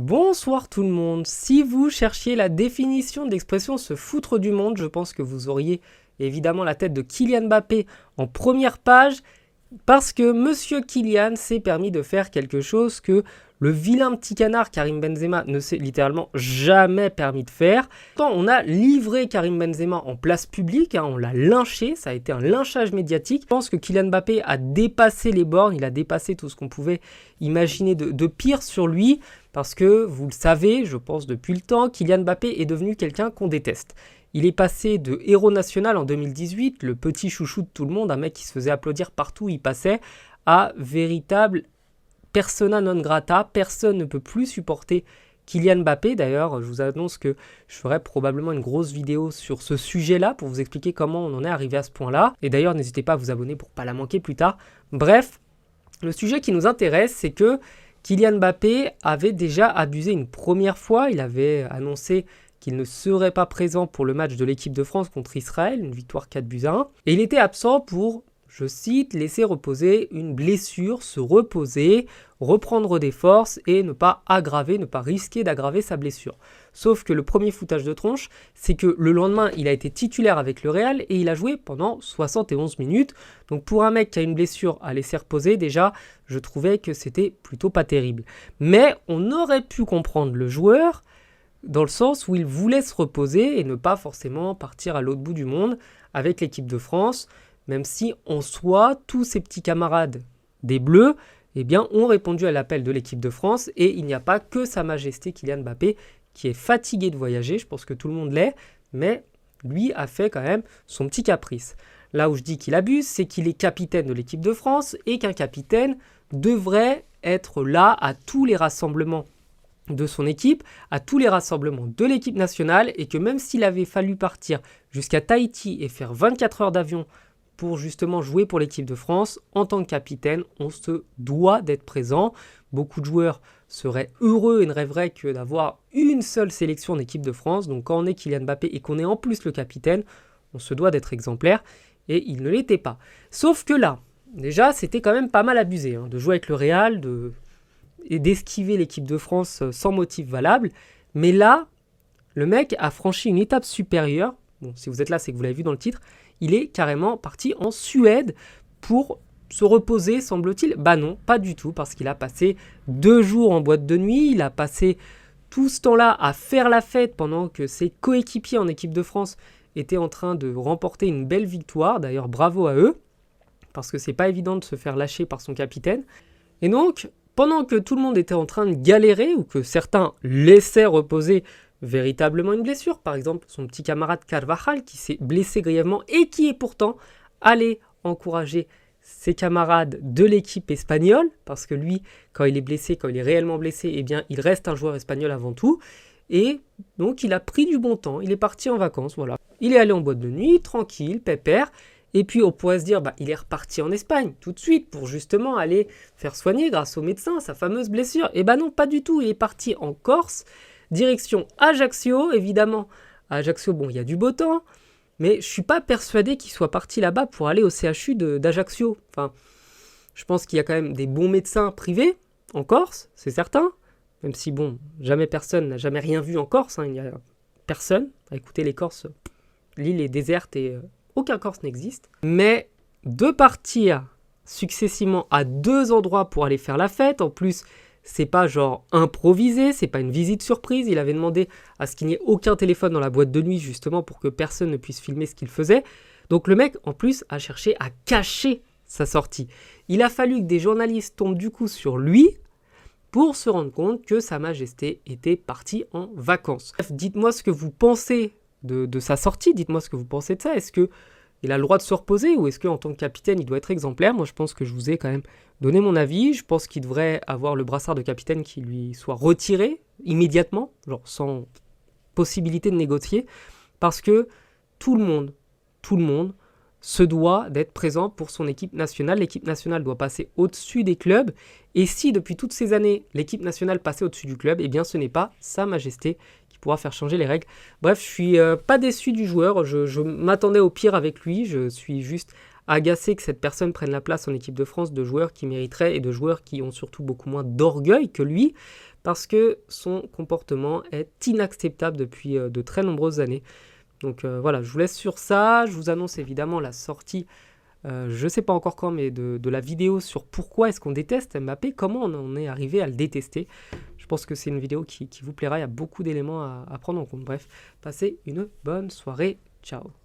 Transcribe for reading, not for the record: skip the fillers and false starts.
Bonsoir tout le monde. Si vous cherchiez la définition de l'expression se foutre du monde, je pense que vous auriez évidemment la tête de Kylian Mbappé en première page, parce que Monsieur Kylian s'est permis de faire quelque chose que le vilain petit canard Karim Benzema ne s'est littéralement jamais permis de faire. Quand on a livré Karim Benzema en place publique, on l'a lynché, ça a été un lynchage médiatique. Je pense que Kylian Mbappé a dépassé les bornes, il a dépassé tout ce qu'on pouvait imaginer de pire sur lui, parce que vous le savez, je pense depuis le temps, Kylian Mbappé est devenu quelqu'un qu'on déteste. Il est passé de héros national en 2018, le petit chouchou de tout le monde, un mec qui se faisait applaudir partout où il passait, à véritable persona non grata. Personne ne peut plus supporter Kylian Mbappé. D'ailleurs, je vous annonce que je ferai probablement une grosse vidéo sur ce sujet-là pour vous expliquer comment on en est arrivé à ce point-là. Et d'ailleurs, n'hésitez pas à vous abonner pour ne pas la manquer plus tard. Bref, le sujet qui nous intéresse, c'est que Kylian Mbappé avait déjà abusé une première fois. Il avait annoncé qu'il ne serait pas présent pour le match de l'équipe de France contre Israël, une victoire 4-1. Et il était absent pour, je cite, laisser reposer une blessure, se reposer, reprendre des forces et ne pas aggraver, ne pas risquer d'aggraver sa blessure. Sauf que le premier foutage de tronche, c'est que le lendemain, il a été titulaire avec le Real et il a joué pendant 71 minutes. Donc pour un mec qui a une blessure à laisser reposer, déjà, je trouvais que c'était plutôt pas terrible. Mais on aurait pu comprendre le joueur dans le sens où il voulait se reposer et ne pas forcément partir à l'autre bout du monde avec l'équipe de France, même si en soi, tous ses petits camarades des Bleus ont répondu à l'appel de l'équipe de France et il n'y a pas que Sa Majesté Kylian Mbappé qui est fatigué de voyager, je pense que tout le monde l'est, mais lui a fait quand même son petit caprice. Là où je dis qu'il abuse, c'est qu'il est capitaine de l'équipe de France et qu'un capitaine devrait être là à tous les rassemblements de son équipe, à tous les rassemblements de l'équipe nationale, et que même s'il avait fallu partir jusqu'à Tahiti et faire 24 heures d'avion pour justement jouer pour l'équipe de France, en tant que capitaine, on se doit d'être présent. Beaucoup de joueurs seraient heureux et ne rêveraient que d'avoir une seule sélection en équipe de France. Donc quand on est Kylian Mbappé et qu'on est en plus le capitaine, on se doit d'être exemplaire, et il ne l'était pas. Sauf que là, déjà, c'était quand même pas mal abusé, de jouer avec le Real, et d'esquiver l'équipe de France sans motif valable. Mais là, le mec a franchi une étape supérieure. Bon, si vous êtes là, c'est que vous l'avez vu dans le titre. Il est carrément parti en Suède pour se reposer, semble-t-il. Bah non, pas du tout, parce qu'il a passé 2 jours en boîte de nuit. Il a passé tout ce temps-là à faire la fête pendant que ses coéquipiers en équipe de France étaient en train de remporter une belle victoire. D'ailleurs, bravo à eux, parce que c'est pas évident de se faire lâcher par son capitaine. Et donc, pendant que tout le monde était en train de galérer, ou que certains laissaient reposer véritablement une blessure, par exemple son petit camarade Carvajal qui s'est blessé grièvement et qui est pourtant allé encourager ses camarades de l'équipe espagnole, parce que lui, quand il est blessé, quand il est réellement blessé, eh bien il reste un joueur espagnol avant tout, et donc il a pris du bon temps, il est parti en vacances, voilà. Il est allé en boîte de nuit, tranquille, pépère. Et puis on pourrait se dire, il est reparti en Espagne tout de suite pour justement aller faire soigner grâce au médecin sa fameuse blessure. Et non, pas du tout, il est parti en Corse, direction Ajaccio, évidemment. À Ajaccio, il y a du beau temps, mais je ne suis pas persuadé qu'il soit parti là-bas pour aller au CHU d'Ajaccio. Enfin, je pense qu'il y a quand même des bons médecins privés en Corse, c'est certain, même si jamais personne n'a jamais rien vu en Corse, il n'y a personne. Écoutez, les Corses, l'île est déserte et aucun Corse n'existe, mais de partir successivement à 2 endroits pour aller faire la fête, en plus, c'est pas genre improvisé, c'est pas une visite surprise, il avait demandé à ce qu'il n'y ait aucun téléphone dans la boîte de nuit, justement pour que personne ne puisse filmer ce qu'il faisait. Donc le mec, en plus, a cherché à cacher sa sortie. Il a fallu que des journalistes tombent du coup sur lui pour se rendre compte que Sa Majesté était parti en vacances. Bref, dites-moi ce que vous pensez de sa sortie, dites-moi ce que vous pensez de ça. Est-ce qu'il a le droit de se reposer ou est-ce qu'en tant que capitaine, il doit être exemplaire? Moi, je pense que je vous ai quand même donné mon avis. Je pense qu'il devrait avoir le brassard de capitaine qui lui soit retiré immédiatement, genre sans possibilité de négocier, parce que tout le monde se doit d'être présent pour son équipe nationale. L'équipe nationale doit passer au-dessus des clubs. Et si depuis toutes ces années, l'équipe nationale passait au-dessus du club, eh bien ce n'est pas Sa Majesté qui pourra faire changer les règles. Bref, je suis pas déçu du joueur. Je m'attendais au pire avec lui. Je suis juste agacé que cette personne prenne la place en équipe de France de joueurs qui mériteraient et de joueurs qui ont surtout beaucoup moins d'orgueil que lui, parce que son comportement est inacceptable depuis de très nombreuses années. Donc voilà, je vous laisse sur ça. Je vous annonce évidemment la sortie, je ne sais pas encore quand, mais de la vidéo sur pourquoi est-ce qu'on déteste Mbappé, comment on en est arrivé à le détester. Je pense que c'est une vidéo qui vous plaira, il y a beaucoup d'éléments à prendre en compte. Bref, passez une bonne soirée, ciao.